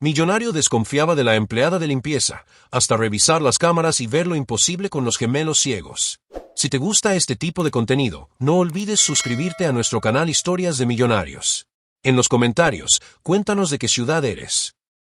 Millonario desconfiaba de la empleada de limpieza, hasta revisar las cámaras y ver lo imposible con los gemelos ciegos. Si te gusta este tipo de contenido, no olvides suscribirte a nuestro canal Historias de Millonarios. En los comentarios, cuéntanos de qué ciudad eres.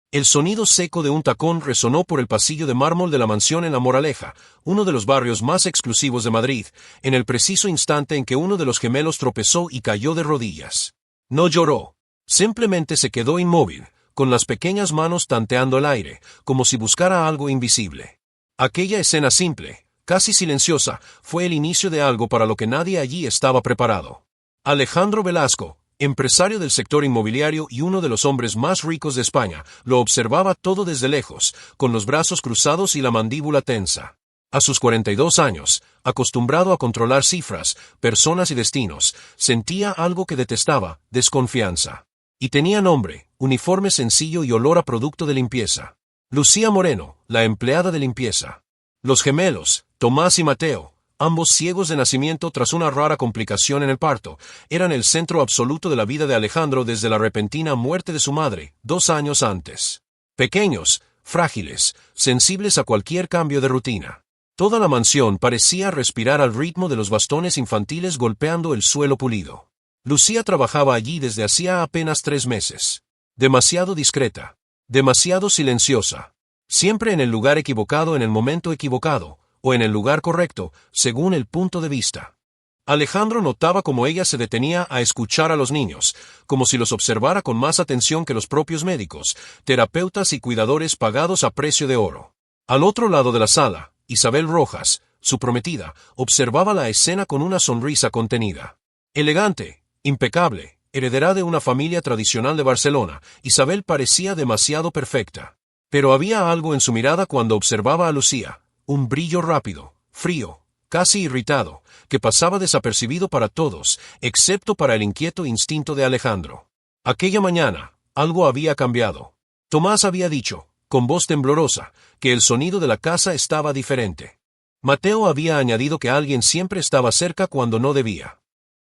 El sonido seco de un tacón resonó por el pasillo de mármol de la mansión en La Moraleja, uno de los barrios más exclusivos de Madrid, en el preciso instante en que uno de los gemelos tropezó y cayó de rodillas. No lloró. Simplemente se quedó inmóvil, con las pequeñas manos tanteando el aire, como si buscara algo invisible. Aquella escena simple, casi silenciosa, fue el inicio de algo para lo que nadie allí estaba preparado. Alejandro Velasco, empresario del sector inmobiliario y uno de los hombres más ricos de España, lo observaba todo desde lejos, con los brazos cruzados y la mandíbula tensa. A sus 42 años, acostumbrado a controlar cifras, personas y destinos, sentía algo que detestaba: desconfianza. Y tenía nombre, uniforme sencillo y olor a producto de limpieza. Lucía Moreno, la empleada de limpieza. Los gemelos, Tomás y Mateo, ambos ciegos de nacimiento tras una rara complicación en el parto, eran el centro absoluto de la vida de Alejandro desde la repentina muerte de su madre, 2 años antes. Pequeños, frágiles, sensibles a cualquier cambio de rutina. Toda la mansión parecía respirar al ritmo de los bastones infantiles golpeando el suelo pulido. Lucía trabajaba allí desde hacía apenas 3 meses. Demasiado discreta. Demasiado silenciosa. Siempre en el lugar equivocado en el momento equivocado, o en el lugar correcto, según el punto de vista. Alejandro notaba cómo ella se detenía a escuchar a los niños, como si los observara con más atención que los propios médicos, terapeutas y cuidadores pagados a precio de oro. Al otro lado de la sala, Isabel Rojas, su prometida, observaba la escena con una sonrisa contenida. Elegante, impecable, heredera de una familia tradicional de Barcelona, Isabel parecía demasiado perfecta. Pero había algo en su mirada cuando observaba a Lucía. Un brillo rápido, frío, casi irritado, que pasaba desapercibido para todos, excepto para el inquieto instinto de Alejandro. Aquella mañana, algo había cambiado. Tomás había dicho, con voz temblorosa, que el sonido de la casa estaba diferente. Mateo había añadido que alguien siempre estaba cerca cuando no debía.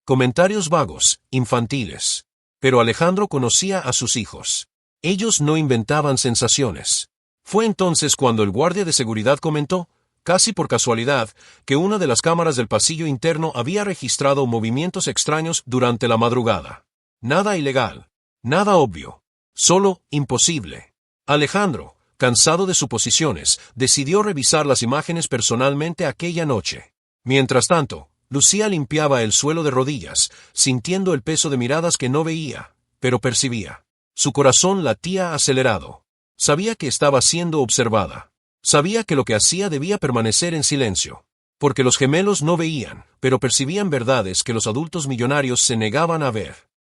Comentarios vagos, infantiles. Pero Alejandro conocía a sus hijos. Ellos no inventaban sensaciones. Fue entonces cuando el guardia de seguridad comentó, casi por casualidad, que una de las cámaras del pasillo interno había registrado movimientos extraños durante la madrugada. Nada ilegal. Nada obvio. Solo imposible. Alejandro, cansado de suposiciones, decidió revisar las imágenes personalmente aquella noche. Mientras tanto, Lucía limpiaba el suelo de rodillas, sintiendo el peso de miradas que no veía, pero percibía. Su corazón latía acelerado. Sabía que estaba siendo observada. Sabía que lo que hacía debía permanecer en silencio. Porque los gemelos no veían, pero percibían verdades que los adultos millonarios se negaban a ver.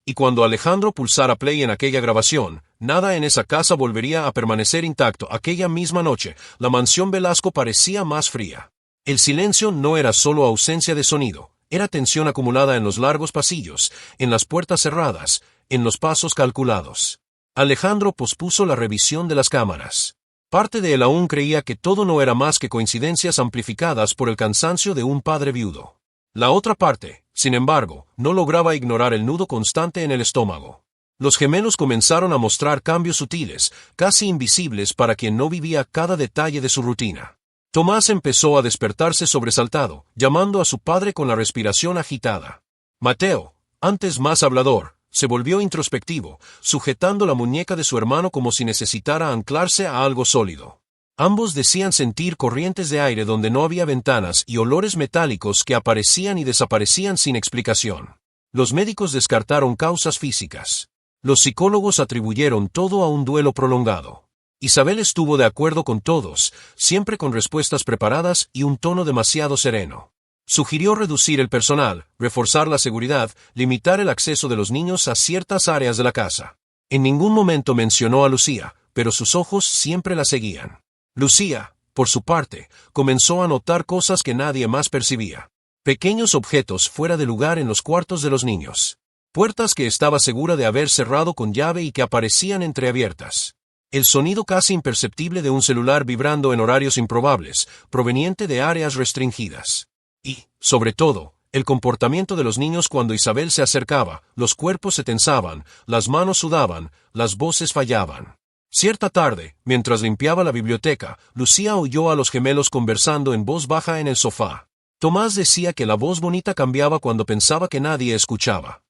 Y cuando Alejandro pulsara play en aquella grabación, nada en esa casa volvería a permanecer intacto. Aquella misma noche, la mansión Velasco parecía más fría. El silencio no era solo ausencia de sonido, era tensión acumulada en los largos pasillos, en las puertas cerradas, en los pasos calculados. Alejandro pospuso la revisión de las cámaras. Parte de él aún creía que todo no era más que coincidencias amplificadas por el cansancio de un padre viudo. La otra parte, sin embargo, no lograba ignorar el nudo constante en el estómago. Los gemelos comenzaron a mostrar cambios sutiles, casi invisibles para quien no vivía cada detalle de su rutina. Tomás empezó a despertarse sobresaltado, llamando a su padre con la respiración agitada. Mateo, antes más hablador, se volvió introspectivo, sujetando la muñeca de su hermano como si necesitara anclarse a algo sólido. Ambos decían sentir corrientes de aire donde no había ventanas y olores metálicos que aparecían y desaparecían sin explicación. Los médicos descartaron causas físicas. Los psicólogos atribuyeron todo a un duelo prolongado. Isabel estuvo de acuerdo con todos, siempre con respuestas preparadas y un tono demasiado sereno. Sugirió reducir el personal, reforzar la seguridad, limitar el acceso de los niños a ciertas áreas de la casa. En ningún momento mencionó a Lucía, pero sus ojos siempre la seguían. Lucía, por su parte, comenzó a notar cosas que nadie más percibía. Pequeños objetos fuera de lugar en los cuartos de los niños. Puertas que estaba segura de haber cerrado con llave y que aparecían entreabiertas. El sonido casi imperceptible de un celular vibrando en horarios improbables, proveniente de áreas restringidas. Y, sobre todo, el comportamiento de los niños cuando Isabel se acercaba, los cuerpos se tensaban, las manos sudaban, las voces fallaban. Cierta tarde, mientras limpiaba la biblioteca, Lucía oyó a los gemelos conversando en voz baja en el sofá. Tomás decía que la voz bonita cambiaba cuando pensaba que nadie escuchaba.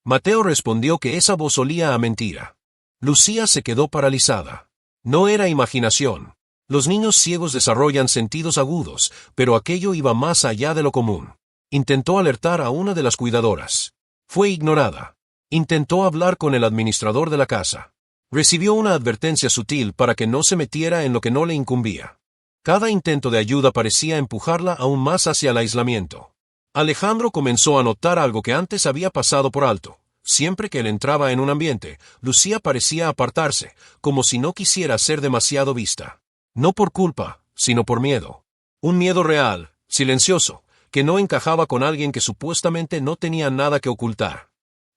Mateo respondió que esa voz olía a mentira. Lucía se quedó paralizada. No era imaginación. Los niños ciegos desarrollan sentidos agudos, pero aquello iba más allá de lo común. Intentó alertar a una de las cuidadoras. Fue ignorada. Intentó hablar con el administrador de la casa. Recibió una advertencia sutil para que no se metiera en lo que no le incumbía. Cada intento de ayuda parecía empujarla aún más hacia el aislamiento. Alejandro comenzó a notar algo que antes había pasado por alto. Siempre que él entraba en un ambiente, Lucía parecía apartarse, como si no quisiera ser demasiado vista. No por culpa, sino por miedo. Un miedo real, silencioso, que no encajaba con alguien que supuestamente no tenía nada que ocultar.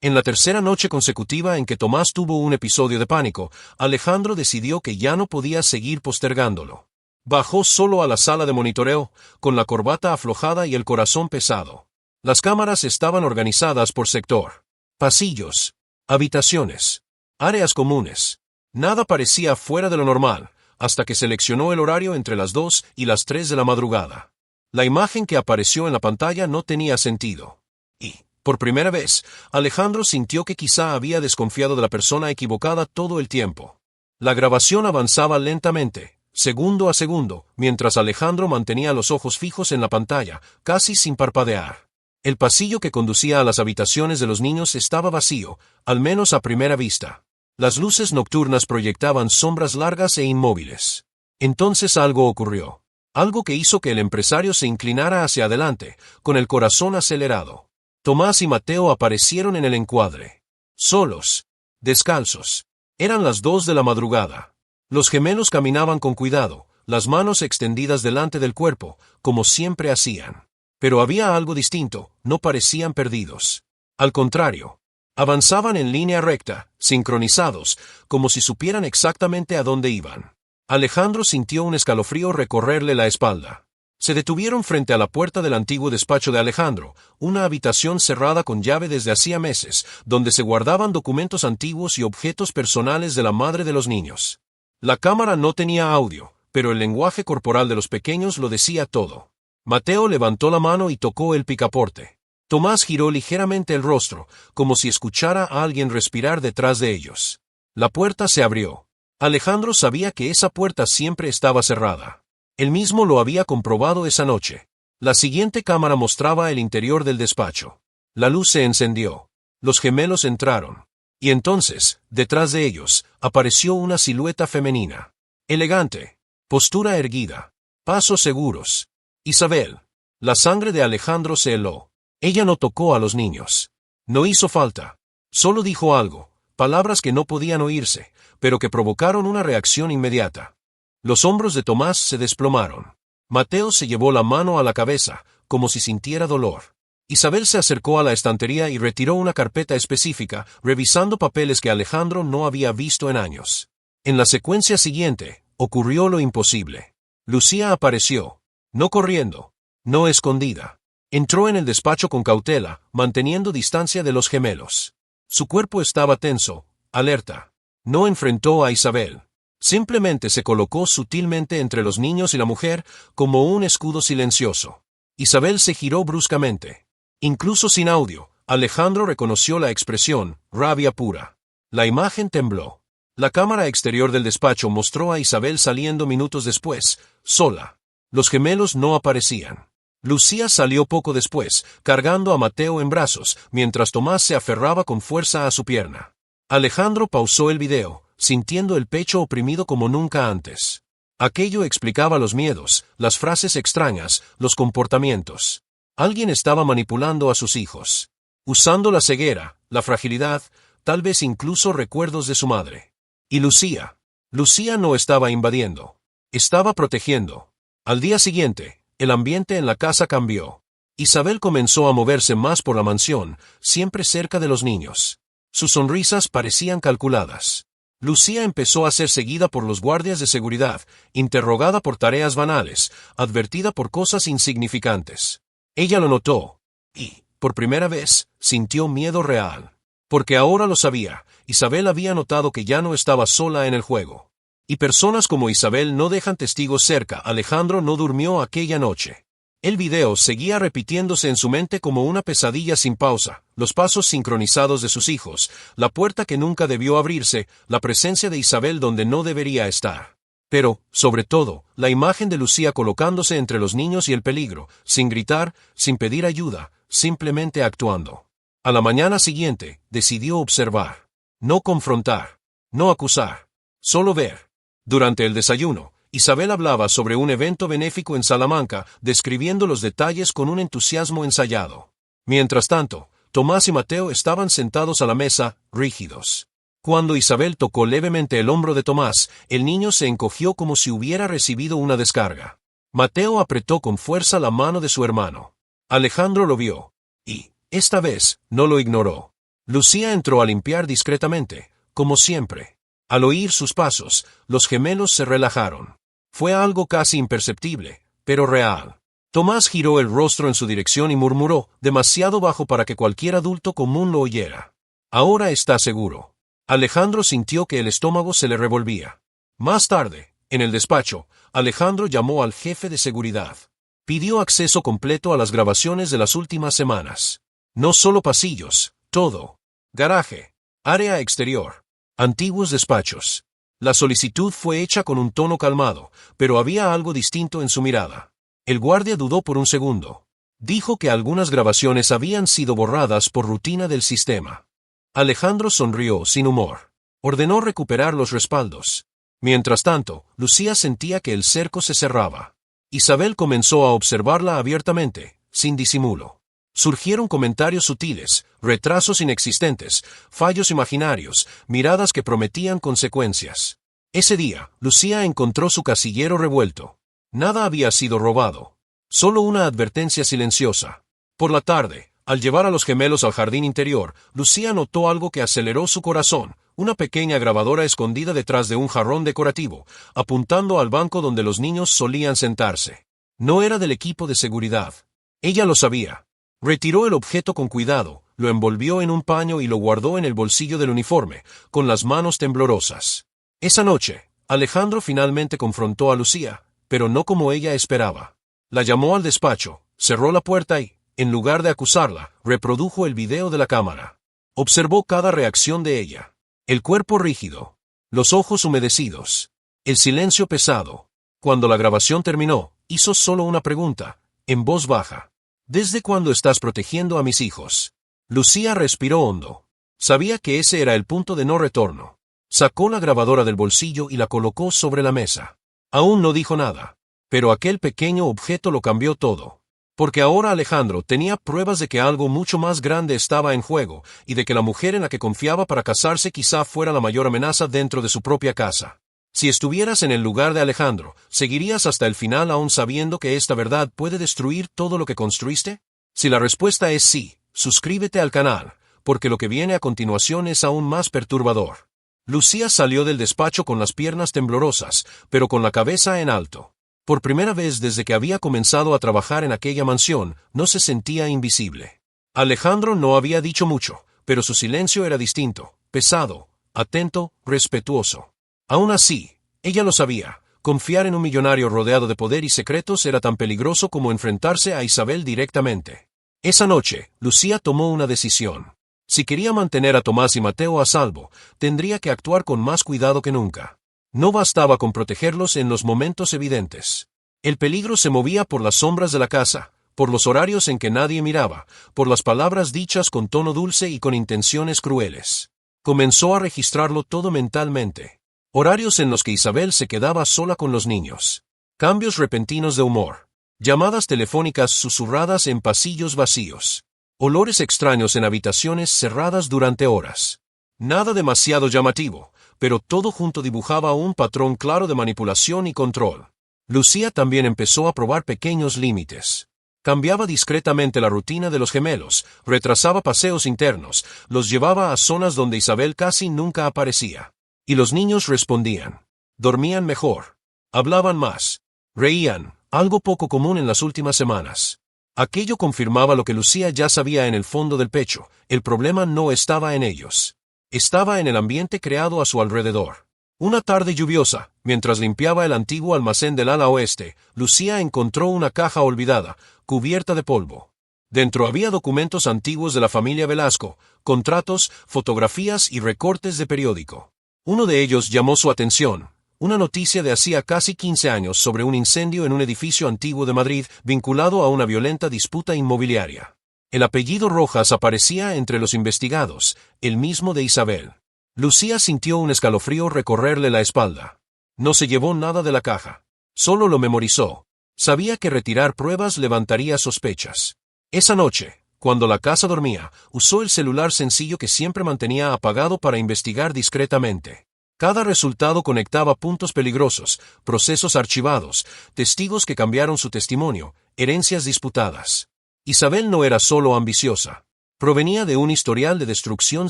En la tercera noche consecutiva en que Tomás tuvo un episodio de pánico, Alejandro decidió que ya no podía seguir postergándolo. Bajó solo a la sala de monitoreo, con la corbata aflojada y el corazón pesado. Las cámaras estaban organizadas por sector. Pasillos, habitaciones, áreas comunes. Nada parecía fuera de lo normal, hasta que seleccionó el horario entre las 2 y las 3 de la madrugada. La imagen que apareció en la pantalla no tenía sentido. Y, por primera vez, Alejandro sintió que quizá había desconfiado de la persona equivocada todo el tiempo. La grabación avanzaba lentamente, segundo a segundo, mientras Alejandro mantenía los ojos fijos en la pantalla, casi sin parpadear. El pasillo que conducía a las habitaciones de los niños estaba vacío, al menos a primera vista. Las luces nocturnas proyectaban sombras largas e inmóviles. Entonces algo ocurrió. Algo que hizo que el empresario se inclinara hacia adelante, con el corazón acelerado. Tomás y Mateo aparecieron en el encuadre. Solos. Descalzos. Eran las 2 de la madrugada. Los gemelos caminaban con cuidado, las manos extendidas delante del cuerpo, como siempre hacían. Pero había algo distinto, no parecían perdidos. Al contrario. Avanzaban en línea recta, sincronizados, como si supieran exactamente a dónde iban. Alejandro sintió un escalofrío recorrerle la espalda. Se detuvieron frente a la puerta del antiguo despacho de Alejandro, una habitación cerrada con llave desde hacía meses, donde se guardaban documentos antiguos y objetos personales de la madre de los niños. La cámara no tenía audio, pero el lenguaje corporal de los pequeños lo decía todo. Mateo levantó la mano y tocó el picaporte. Tomás giró ligeramente el rostro, como si escuchara a alguien respirar detrás de ellos. La puerta se abrió. Alejandro sabía que esa puerta siempre estaba cerrada. Él mismo lo había comprobado esa noche. La siguiente cámara mostraba el interior del despacho. La luz se encendió. Los gemelos entraron. Y entonces, detrás de ellos, apareció una silueta femenina. Elegante. Postura erguida. Pasos seguros. Isabel. La sangre de Alejandro se heló. Ella no tocó a los niños. No hizo falta. Solo dijo algo, palabras que no podían oírse, pero que provocaron una reacción inmediata. Los hombros de Tomás se desplomaron. Mateo se llevó la mano a la cabeza, como si sintiera dolor. Isabel se acercó a la estantería y retiró una carpeta específica, revisando papeles que Alejandro no había visto en años. En la secuencia siguiente, ocurrió lo imposible. Lucía apareció. No corriendo. No escondida. Entró en el despacho con cautela, manteniendo distancia de los gemelos. Su cuerpo estaba tenso, alerta. No enfrentó a Isabel. Simplemente se colocó sutilmente entre los niños y la mujer, como un escudo silencioso. Isabel se giró bruscamente. Incluso sin audio, Alejandro reconoció la expresión, rabia pura. La imagen tembló. La cámara exterior del despacho mostró a Isabel saliendo minutos después, sola. Los gemelos no aparecían. Lucía salió poco después, cargando a Mateo en brazos, mientras Tomás se aferraba con fuerza a su pierna. Alejandro pausó el video, sintiendo el pecho oprimido como nunca antes. Aquello explicaba los miedos, las frases extrañas, los comportamientos. Alguien estaba manipulando a sus hijos. Usando la ceguera, la fragilidad, tal vez incluso recuerdos de su madre. Y Lucía. Lucía no estaba invadiendo. Estaba protegiendo. Al día siguiente, el ambiente en la casa cambió. Isabel comenzó a moverse más por la mansión, siempre cerca de los niños. Sus sonrisas parecían calculadas. Lucía empezó a ser seguida por los guardias de seguridad, interrogada por tareas banales, advertida por cosas insignificantes. Ella lo notó, y, por primera vez, sintió miedo real. Porque ahora lo sabía, Isabel había notado que ya no estaba sola en el juego. Y personas como Isabel no dejan testigos cerca. Alejandro no durmió aquella noche. El video seguía repitiéndose en su mente como una pesadilla sin pausa, los pasos sincronizados de sus hijos, la puerta que nunca debió abrirse, la presencia de Isabel donde no debería estar. Pero, sobre todo, la imagen de Lucía colocándose entre los niños y el peligro, sin gritar, sin pedir ayuda, simplemente actuando. A la mañana siguiente, decidió observar. No confrontar. No acusar. Solo ver. Durante el desayuno, Isabel hablaba sobre un evento benéfico en Salamanca, describiendo los detalles con un entusiasmo ensayado. Mientras tanto, Tomás y Mateo estaban sentados a la mesa, rígidos. Cuando Isabel tocó levemente el hombro de Tomás, el niño se encogió como si hubiera recibido una descarga. Mateo apretó con fuerza la mano de su hermano. Alejandro lo vio. Y, esta vez, no lo ignoró. Lucía entró a limpiar discretamente, como siempre. Al oír sus pasos, los gemelos se relajaron. Fue algo casi imperceptible, pero real. Tomás giró el rostro en su dirección y murmuró, demasiado bajo para que cualquier adulto común lo oyera. Ahora está seguro. Alejandro sintió que el estómago se le revolvía. Más tarde, en el despacho, Alejandro llamó al jefe de seguridad. Pidió acceso completo a las grabaciones de las últimas semanas. No solo pasillos, todo. Garaje, área exterior, antiguos despachos. La solicitud fue hecha con un tono calmado, pero había algo distinto en su mirada. El guardia dudó por un segundo. Dijo que algunas grabaciones habían sido borradas por rutina del sistema. Alejandro sonrió sin humor. Ordenó recuperar los respaldos. Mientras tanto, Lucía sentía que el cerco se cerraba. Isabel comenzó a observarla abiertamente, sin disimulo. Surgieron comentarios sutiles, retrasos inexistentes, fallos imaginarios, miradas que prometían consecuencias. Ese día, Lucía encontró su casillero revuelto. Nada había sido robado. Solo una advertencia silenciosa. Por la tarde, al llevar a los gemelos al jardín interior, Lucía notó algo que aceleró su corazón, una pequeña grabadora escondida detrás de un jarrón decorativo, apuntando al banco donde los niños solían sentarse. No era del equipo de seguridad. Ella lo sabía. Retiró el objeto con cuidado, lo envolvió en un paño y lo guardó en el bolsillo del uniforme, con las manos temblorosas. Esa noche, Alejandro finalmente confrontó a Lucía, pero no como ella esperaba. La llamó al despacho, cerró la puerta y, en lugar de acusarla, reprodujo el video de la cámara. Observó cada reacción de ella. El cuerpo rígido, los ojos humedecidos, el silencio pesado. Cuando la grabación terminó, hizo solo una pregunta, en voz baja. ¿Desde cuándo estás protegiendo a mis hijos? Lucía respiró hondo. Sabía que ese era el punto de no retorno. Sacó la grabadora del bolsillo y la colocó sobre la mesa. Aún no dijo nada, pero aquel pequeño objeto lo cambió todo. Porque ahora Alejandro tenía pruebas de que algo mucho más grande estaba en juego, y de que la mujer en la que confiaba para casarse quizá fuera la mayor amenaza dentro de su propia casa. Si estuvieras en el lugar de Alejandro, ¿seguirías hasta el final aún sabiendo que esta verdad puede destruir todo lo que construiste? Si la respuesta es sí, suscríbete al canal, porque lo que viene a continuación es aún más perturbador. Lucía salió del despacho con las piernas temblorosas, pero con la cabeza en alto. Por primera vez desde que había comenzado a trabajar en aquella mansión, no se sentía invisible. Alejandro no había dicho mucho, pero su silencio era distinto, pesado, atento, respetuoso. Aún así, ella lo sabía, confiar en un millonario rodeado de poder y secretos era tan peligroso como enfrentarse a Isabel directamente. Esa noche, Lucía tomó una decisión. Si quería mantener a Tomás y Mateo a salvo, tendría que actuar con más cuidado que nunca. No bastaba con protegerlos en los momentos evidentes. El peligro se movía por las sombras de la casa, por los horarios en que nadie miraba, por las palabras dichas con tono dulce y con intenciones crueles. Comenzó a registrarlo todo mentalmente. Horarios en los que Isabel se quedaba sola con los niños. Cambios repentinos de humor. Llamadas telefónicas susurradas en pasillos vacíos. Olores extraños en habitaciones cerradas durante horas. Nada demasiado llamativo, pero todo junto dibujaba un patrón claro de manipulación y control. Lucía también empezó a probar pequeños límites. Cambiaba discretamente la rutina de los gemelos, retrasaba paseos internos, los llevaba a zonas donde Isabel casi nunca aparecía. Y los niños respondían. Dormían mejor. Hablaban más. Reían, algo poco común en las últimas semanas. Aquello confirmaba lo que Lucía ya sabía en el fondo del pecho, el problema no estaba en ellos. Estaba en el ambiente creado a su alrededor. Una tarde lluviosa, mientras limpiaba el antiguo almacén del ala oeste, Lucía encontró una caja olvidada, cubierta de polvo. Dentro había documentos antiguos de la familia Velasco, contratos, fotografías y recortes de periódico. Uno de ellos llamó su atención, una noticia de hacía casi 15 años sobre un incendio en un edificio antiguo de Madrid vinculado a una violenta disputa inmobiliaria. El apellido Rojas aparecía entre los investigados, el mismo de Isabel. Lucía sintió un escalofrío recorrerle la espalda. No se llevó nada de la caja. Solo lo memorizó. Sabía que retirar pruebas levantaría sospechas. Esa noche, cuando la casa dormía, usó el celular sencillo que siempre mantenía apagado para investigar discretamente. Cada resultado conectaba puntos peligrosos, procesos archivados, testigos que cambiaron su testimonio, herencias disputadas. Isabel no era solo ambiciosa. Provenía de un historial de destrucción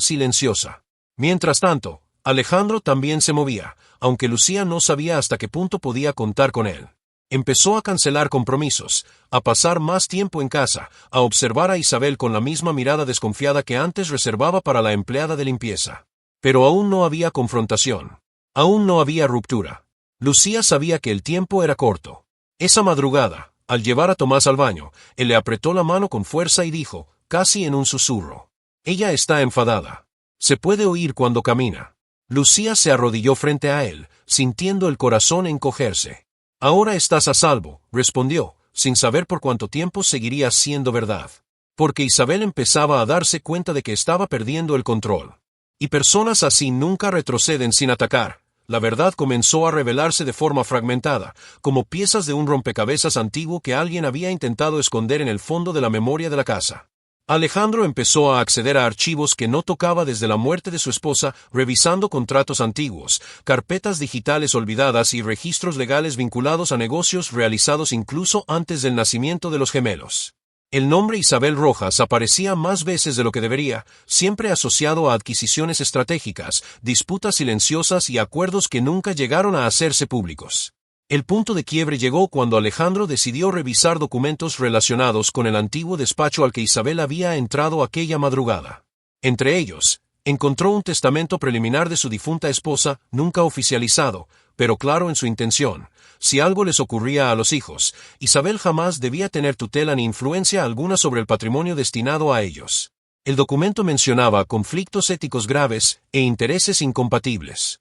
silenciosa. Mientras tanto, Alejandro también se movía, aunque Lucía no sabía hasta qué punto podía contar con él. Empezó a cancelar compromisos, a pasar más tiempo en casa, a observar a Isabel con la misma mirada desconfiada que antes reservaba para la empleada de limpieza. Pero aún no había confrontación. Aún no había ruptura. Lucía sabía que el tiempo era corto. Esa madrugada, al llevar a Tomás al baño, él le apretó la mano con fuerza y dijo, casi en un susurro: «Ella está enfadada. Se puede oír cuando camina». Lucía se arrodilló frente a él, sintiendo el corazón encogerse. «Ahora estás a salvo», respondió, sin saber por cuánto tiempo seguiría siendo verdad. Porque Isabel empezaba a darse cuenta de que estaba perdiendo el control. Y personas así nunca retroceden sin atacar. La verdad comenzó a revelarse de forma fragmentada, como piezas de un rompecabezas antiguo que alguien había intentado esconder en el fondo de la memoria de la casa. Alejandro empezó a acceder a archivos que no tocaba desde la muerte de su esposa, revisando contratos antiguos, carpetas digitales olvidadas y registros legales vinculados a negocios realizados incluso antes del nacimiento de los gemelos. El nombre Isabel Rojas aparecía más veces de lo que debería, siempre asociado a adquisiciones estratégicas, disputas silenciosas y acuerdos que nunca llegaron a hacerse públicos. El punto de quiebre llegó cuando Alejandro decidió revisar documentos relacionados con el antiguo despacho al que Isabel había entrado aquella madrugada. Entre ellos, encontró un testamento preliminar de su difunta esposa, nunca oficializado, pero claro en su intención. Si algo les ocurría a los hijos, Isabel jamás debía tener tutela ni influencia alguna sobre el patrimonio destinado a ellos. El documento mencionaba conflictos éticos graves e intereses incompatibles.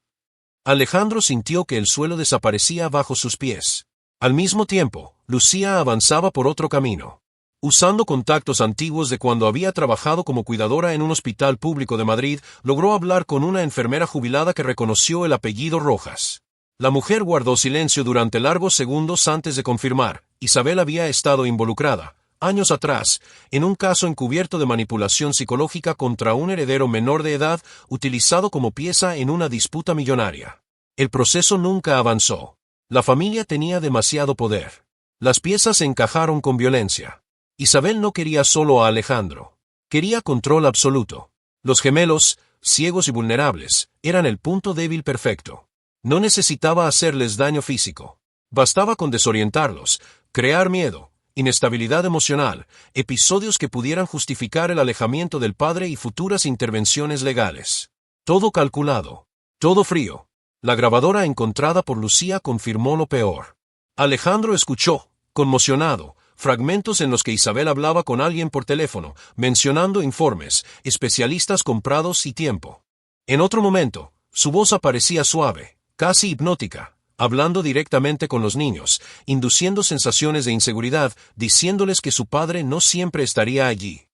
Alejandro sintió que el suelo desaparecía bajo sus pies. Al mismo tiempo, Lucía avanzaba por otro camino. Usando contactos antiguos de cuando había trabajado como cuidadora en un hospital público de Madrid, logró hablar con una enfermera jubilada que reconoció el apellido Rojas. La mujer guardó silencio durante largos segundos antes de confirmar. Isabel había estado involucrada, años atrás, en un caso encubierto de manipulación psicológica contra un heredero menor de edad, utilizado como pieza en una disputa millonaria. El proceso nunca avanzó. La familia tenía demasiado poder. Las piezas encajaron con violencia. Isabel no quería solo a Alejandro. Quería control absoluto. Los gemelos, ciegos y vulnerables, eran el punto débil perfecto. No necesitaba hacerles daño físico. Bastaba con desorientarlos, crear miedo, inestabilidad emocional, episodios que pudieran justificar el alejamiento del padre y futuras intervenciones legales. Todo calculado. Todo frío. La grabadora encontrada por Lucía confirmó lo peor. Alejandro escuchó, conmocionado, fragmentos en los que Isabel hablaba con alguien por teléfono, mencionando informes, especialistas comprados y tiempo. En otro momento, su voz aparecía suave, casi hipnótica, hablando directamente con los niños, induciendo sensaciones de inseguridad, diciéndoles que su padre no siempre estaría allí.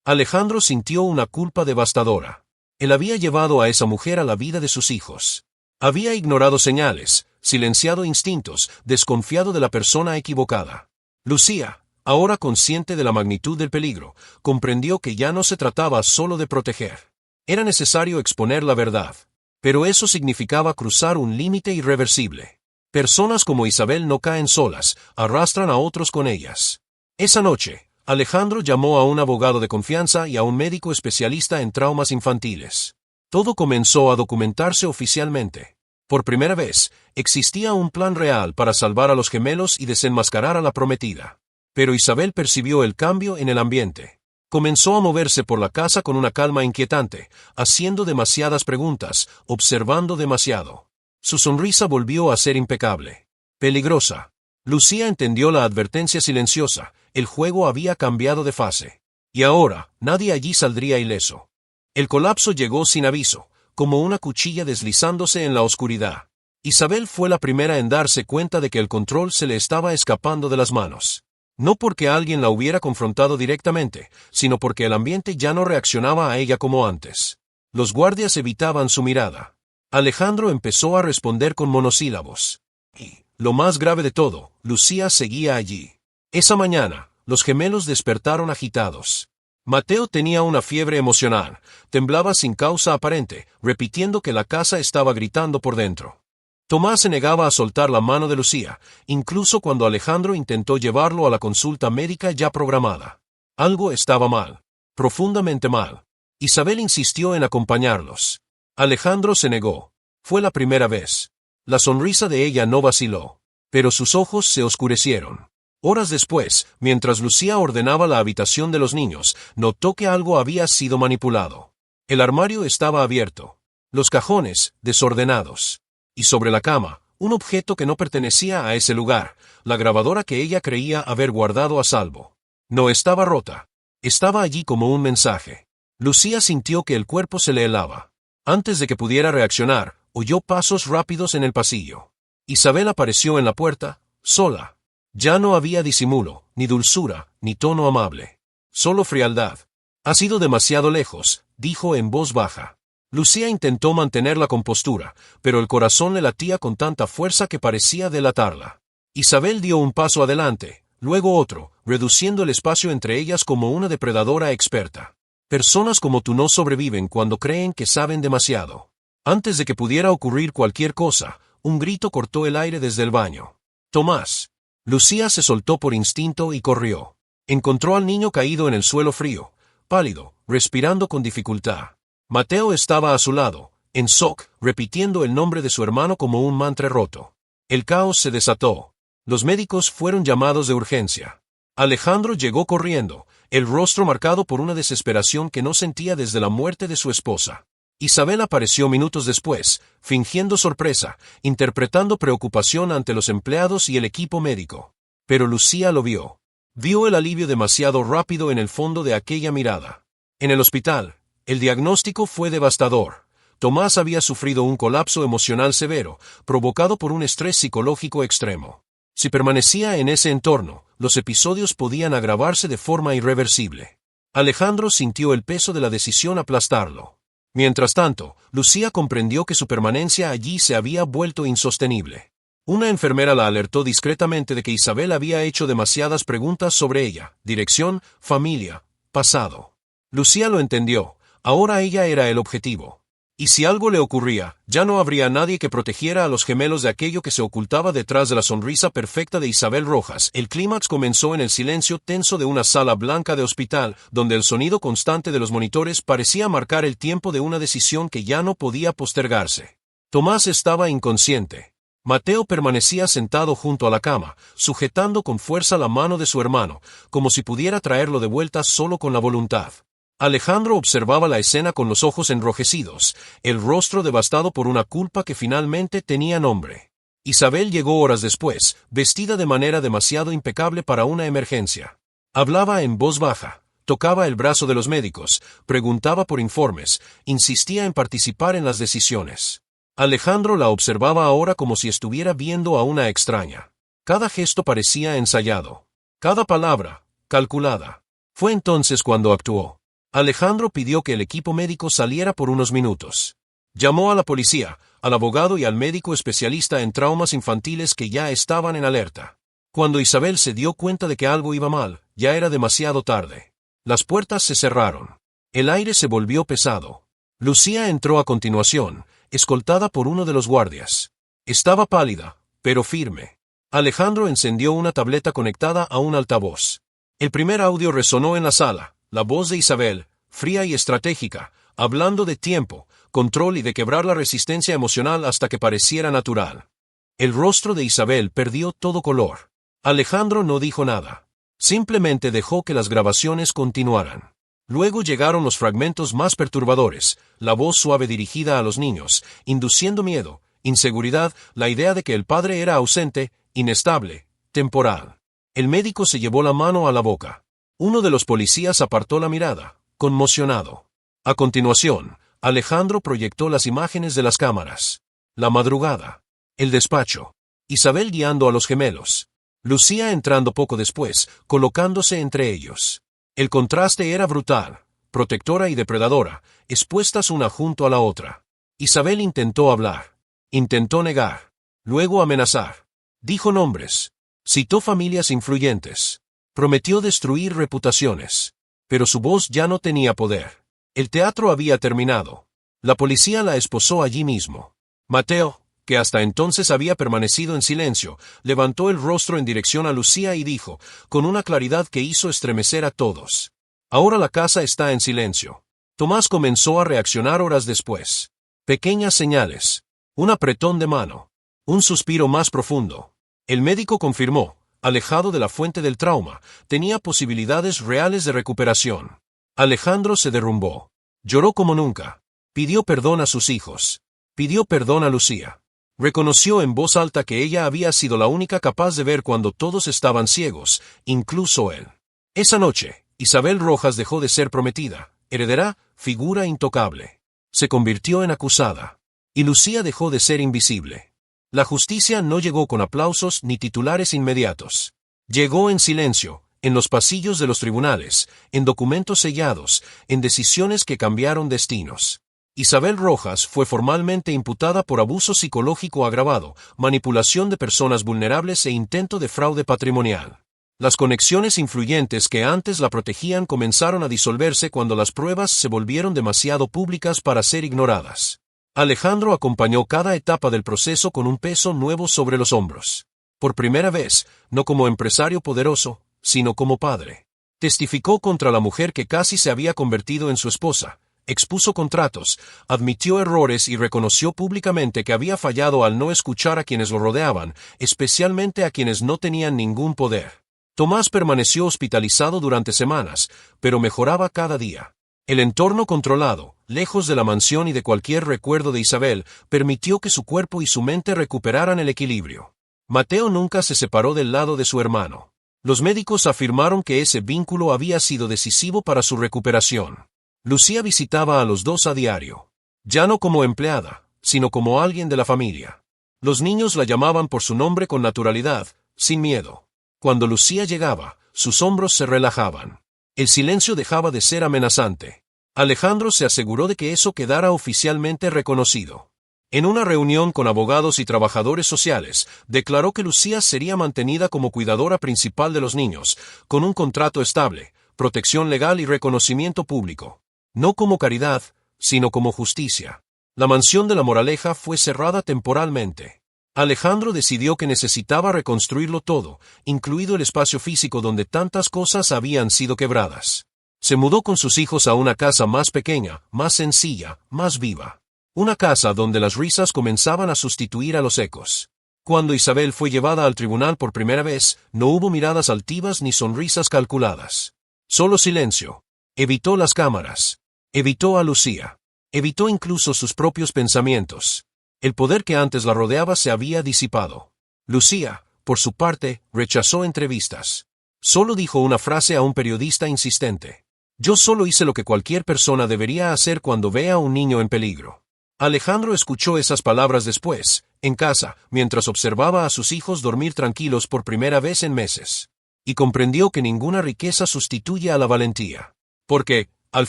Alejandro sintió una culpa devastadora. Él había llevado a esa mujer a la vida de sus hijos. Había ignorado señales, silenciado instintos, desconfiado de la persona equivocada. Lucía, ahora consciente de la magnitud del peligro, comprendió que ya no se trataba solo de proteger. Era necesario exponer la verdad. Pero eso significaba cruzar un límite irreversible. Personas como Isabel no caen solas, arrastran a otros con ellas. Esa noche, Alejandro llamó a un abogado de confianza y a un médico especialista en traumas infantiles. Todo comenzó a documentarse oficialmente. Por primera vez, existía un plan real para salvar a los gemelos y desenmascarar a la prometida. Pero Isabel percibió el cambio en el ambiente. Comenzó a moverse por la casa con una calma inquietante, haciendo demasiadas preguntas, observando demasiado. Su sonrisa volvió a ser impecable. Peligrosa. Lucía entendió la advertencia silenciosa, el juego había cambiado de fase. Y ahora, nadie allí saldría ileso. El colapso llegó sin aviso, como una cuchilla deslizándose en la oscuridad. Isabel fue la primera en darse cuenta de que el control se le estaba escapando de las manos. No porque alguien la hubiera confrontado directamente, sino porque el ambiente ya no reaccionaba a ella como antes. Los guardias evitaban su mirada. Alejandro empezó a responder con monosílabos. Y, lo más grave de todo, Lucía seguía allí. Esa mañana, los gemelos despertaron agitados. Mateo tenía una fiebre emocional, temblaba sin causa aparente, repitiendo que la casa estaba gritando por dentro. Tomás se negaba a soltar la mano de Lucía, incluso cuando Alejandro intentó llevarlo a la consulta médica ya programada. Algo estaba mal, profundamente mal. Isabel insistió en acompañarlos. Alejandro se negó. Fue la primera vez. La sonrisa de ella no vaciló, pero sus ojos se oscurecieron. Horas después, mientras Lucía ordenaba la habitación de los niños, notó que algo había sido manipulado. El armario estaba abierto. Los cajones, desordenados. Y sobre la cama, un objeto que no pertenecía a ese lugar, la grabadora que ella creía haber guardado a salvo. No estaba rota. Estaba allí como un mensaje. Lucía sintió que el cuerpo se le helaba. Antes de que pudiera reaccionar, oyó pasos rápidos en el pasillo. Isabel apareció en la puerta, sola. Ya no había disimulo, ni dulzura, ni tono amable. Solo frialdad. «Has ido demasiado lejos», dijo en voz baja. Lucía intentó mantener la compostura, pero el corazón le latía con tanta fuerza que parecía delatarla. Isabel dio un paso adelante, luego otro, reduciendo el espacio entre ellas como una depredadora experta. Personas como tú no sobreviven cuando creen que saben demasiado. Antes de que pudiera ocurrir cualquier cosa, un grito cortó el aire desde el baño. «Tomás». Lucía se soltó por instinto y corrió. Encontró al niño caído en el suelo frío, pálido, respirando con dificultad. Mateo estaba a su lado, en shock, repitiendo el nombre de su hermano como un mantra roto. El caos se desató. Los médicos fueron llamados de urgencia. Alejandro llegó corriendo, el rostro marcado por una desesperación que no sentía desde la muerte de su esposa. Isabel apareció minutos después, fingiendo sorpresa, interpretando preocupación ante los empleados y el equipo médico. Pero Lucía lo vio. Vio el alivio demasiado rápido en el fondo de aquella mirada. En el hospital, el diagnóstico fue devastador. Tomás había sufrido un colapso emocional severo, provocado por un estrés psicológico extremo. Si permanecía en ese entorno, los episodios podían agravarse de forma irreversible. Alejandro sintió el peso de la decisión aplastarlo. Mientras tanto, Lucía comprendió que su permanencia allí se había vuelto insostenible. Una enfermera la alertó discretamente de que Isabel había hecho demasiadas preguntas sobre ella, dirección, familia, pasado. Lucía lo entendió, ahora ella era el objetivo. Y si algo le ocurría, ya no habría nadie que protegiera a los gemelos de aquello que se ocultaba detrás de la sonrisa perfecta de Isabel Rojas. El clímax comenzó en el silencio tenso de una sala blanca de hospital, donde el sonido constante de los monitores parecía marcar el tiempo de una decisión que ya no podía postergarse. Tomás estaba inconsciente. Mateo permanecía sentado junto a la cama, sujetando con fuerza la mano de su hermano, como si pudiera traerlo de vuelta solo con la voluntad. Alejandro observaba la escena con los ojos enrojecidos, el rostro devastado por una culpa que finalmente tenía nombre. Isabel llegó horas después, vestida de manera demasiado impecable para una emergencia. Hablaba en voz baja, tocaba el brazo de los médicos, preguntaba por informes, insistía en participar en las decisiones. Alejandro la observaba ahora como si estuviera viendo a una extraña. Cada gesto parecía ensayado. Cada palabra, calculada. Fue entonces cuando actuó. Alejandro pidió que el equipo médico saliera por unos minutos. Llamó a la policía, al abogado y al médico especialista en traumas infantiles que ya estaban en alerta. Cuando Isabel se dio cuenta de que algo iba mal, ya era demasiado tarde. Las puertas se cerraron. El aire se volvió pesado. Lucía entró a continuación, escoltada por uno de los guardias. Estaba pálida, pero firme. Alejandro encendió una tableta conectada a un altavoz. El primer audio resonó en la sala. La voz de Isabel, fría y estratégica, hablando de tiempo, control y de quebrar la resistencia emocional hasta que pareciera natural. El rostro de Isabel perdió todo color. Alejandro no dijo nada. Simplemente dejó que las grabaciones continuaran. Luego llegaron los fragmentos más perturbadores, la voz suave dirigida a los niños, induciendo miedo, Inseguridad, la idea de que el padre era ausente, inestable, temporal. El médico se llevó la mano a la boca. Uno de los policías apartó la mirada, conmocionado. A continuación, Alejandro proyectó las imágenes de las cámaras. La madrugada. El despacho. Isabel guiando a los gemelos. Lucía entrando poco después, colocándose entre ellos. El contraste era brutal, protectora y depredadora, expuestas una junto a la otra. Isabel intentó hablar. Intentó negar. Luego amenazar. Dijo nombres. Citó familias influyentes. Prometió destruir reputaciones. Pero su voz ya no tenía poder. El teatro había terminado. La policía la esposó allí mismo. Mateo, que hasta entonces había permanecido en silencio, levantó el rostro en dirección a Lucía y dijo, con una claridad que hizo estremecer a todos: ahora la casa está en silencio. Tomás comenzó a reaccionar horas después. Pequeñas señales. Un apretón de mano. Un suspiro más profundo. El médico confirmó, alejado de la fuente del trauma, tenía posibilidades reales de recuperación. Alejandro se derrumbó. Lloró como nunca. Pidió perdón a sus hijos. Pidió perdón a Lucía. Reconoció en voz alta que ella había sido la única capaz de ver cuando todos estaban ciegos, incluso él. Esa noche, Isabel Rojas dejó de ser prometida, heredera, figura intocable. Se convirtió en acusada. Y Lucía dejó de ser invisible. La justicia no llegó con aplausos ni titulares inmediatos. Llegó en silencio, en los pasillos de los tribunales, en documentos sellados, en decisiones que cambiaron destinos. Isabel Rojas fue formalmente imputada por abuso psicológico agravado, manipulación de personas vulnerables e intento de fraude patrimonial. Las conexiones influyentes que antes la protegían comenzaron a disolverse cuando las pruebas se volvieron demasiado públicas para ser ignoradas. Alejandro acompañó cada etapa del proceso con un peso nuevo sobre los hombros. Por primera vez, no como empresario poderoso, sino como padre. Testificó contra la mujer que casi se había convertido en su esposa, expuso contratos, admitió errores y reconoció públicamente que había fallado al no escuchar a quienes lo rodeaban, especialmente a quienes no tenían ningún poder. Tomás permaneció hospitalizado durante semanas, pero mejoraba cada día. El entorno controlado, lejos de la mansión y de cualquier recuerdo de Isabel, permitió que su cuerpo y su mente recuperaran el equilibrio. Mateo nunca se separó del lado de su hermano. Los médicos afirmaron que ese vínculo había sido decisivo para su recuperación. Lucía visitaba a los dos a diario. Ya no como empleada, sino como alguien de la familia. Los niños la llamaban por su nombre con naturalidad, sin miedo. Cuando Lucía llegaba, sus hombros se relajaban. El silencio dejaba de ser amenazante. Alejandro se aseguró de que eso quedara oficialmente reconocido. En una reunión con abogados y trabajadores sociales, declaró que Lucía sería mantenida como cuidadora principal de los niños, con un contrato estable, protección legal y reconocimiento público. No como caridad, sino como justicia. La mansión de La Moraleja fue cerrada temporalmente. Alejandro decidió que necesitaba reconstruirlo todo, incluido el espacio físico donde tantas cosas habían sido quebradas. Se mudó con sus hijos a una casa más pequeña, más sencilla, más viva. Una casa donde las risas comenzaban a sustituir a los ecos. Cuando Isabel fue llevada al tribunal por primera vez, no hubo miradas altivas ni sonrisas calculadas. Solo silencio. Evitó las cámaras. Evitó a Lucía. Evitó incluso sus propios pensamientos. El poder que antes la rodeaba se había disipado. Lucía, por su parte, rechazó entrevistas. Solo dijo una frase a un periodista insistente. Yo solo hice lo que cualquier persona debería hacer cuando ve a un niño en peligro. Alejandro escuchó esas palabras después, en casa, mientras observaba a sus hijos dormir tranquilos por primera vez en meses. Y comprendió que ninguna riqueza sustituye a la valentía. Porque, al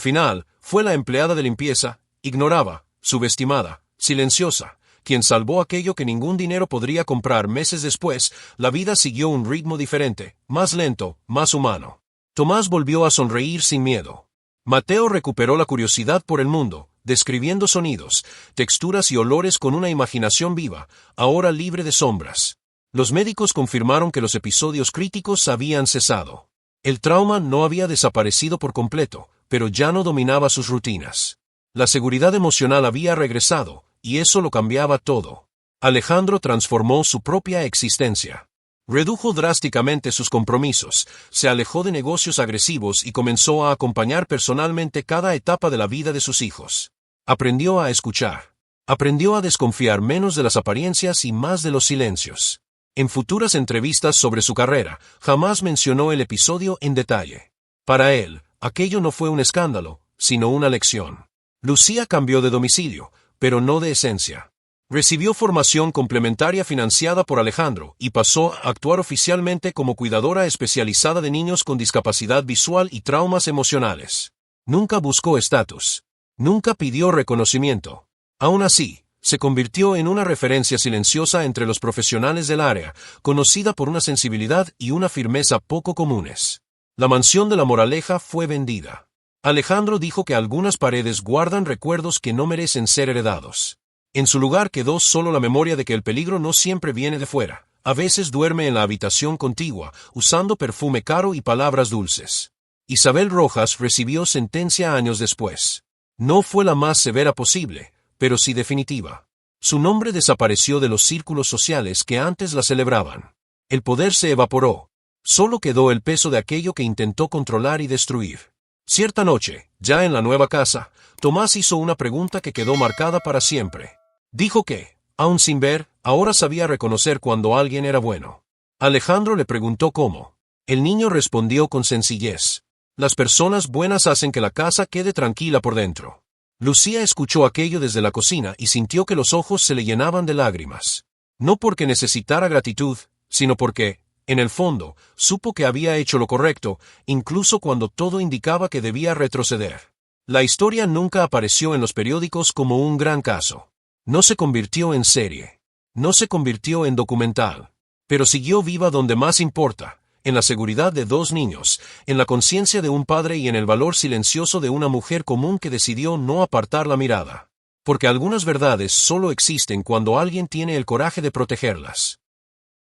final, fue la empleada de limpieza, ignoraba, subestimada, silenciosa, quien salvó aquello que ningún dinero podría comprar. Meses después, la vida siguió un ritmo diferente, más lento, más humano. Tomás volvió a sonreír sin miedo. Mateo recuperó la curiosidad por el mundo, describiendo sonidos, texturas y olores con una imaginación viva, ahora libre de sombras. Los médicos confirmaron que los episodios críticos habían cesado. El trauma no había desaparecido por completo, pero ya no dominaba sus rutinas. La seguridad emocional había regresado, y eso lo cambiaba todo. Alejandro transformó su propia existencia. Redujo drásticamente sus compromisos, se alejó de negocios agresivos y comenzó a acompañar personalmente cada etapa de la vida de sus hijos. Aprendió a escuchar. Aprendió a desconfiar menos de las apariencias y más de los silencios. En futuras entrevistas sobre su carrera, jamás mencionó el episodio en detalle. Para él, aquello no fue un escándalo, sino una lección. Lucía cambió de domicilio, pero no de esencia. Recibió formación complementaria financiada por Alejandro y pasó a actuar oficialmente como cuidadora especializada de niños con discapacidad visual y traumas emocionales. Nunca buscó estatus. Nunca pidió reconocimiento. Aún así, se convirtió en una referencia silenciosa entre los profesionales del área, conocida por una sensibilidad y una firmeza poco comunes. La mansión de La Moraleja fue vendida. Alejandro dijo que algunas paredes guardan recuerdos que no merecen ser heredados. En su lugar quedó solo la memoria de que el peligro no siempre viene de fuera. A veces duerme en la habitación contigua, usando perfume caro y palabras dulces. Isabel Rojas recibió sentencia años después. No fue la más severa posible, pero sí definitiva. Su nombre desapareció de los círculos sociales que antes la celebraban. El poder se evaporó. Solo quedó el peso de aquello que intentó controlar y destruir. Cierta noche, ya en la nueva casa, Tomás hizo una pregunta que quedó marcada para siempre. Dijo que, aun sin ver, ahora sabía reconocer cuando alguien era bueno. Alejandro le preguntó cómo. El niño respondió con sencillez. Las personas buenas hacen que la casa quede tranquila por dentro. Lucía escuchó aquello desde la cocina y sintió que los ojos se le llenaban de lágrimas. No porque necesitara gratitud, sino porque, en el fondo, supo que había hecho lo correcto, incluso cuando todo indicaba que debía retroceder. La historia nunca apareció en los periódicos como un gran caso. No se convirtió en serie. No se convirtió en documental. Pero siguió viva donde más importa. En la seguridad de dos niños, en la conciencia de un padre y en el valor silencioso de una mujer común que decidió no apartar la mirada. Porque algunas verdades solo existen cuando alguien tiene el coraje de protegerlas.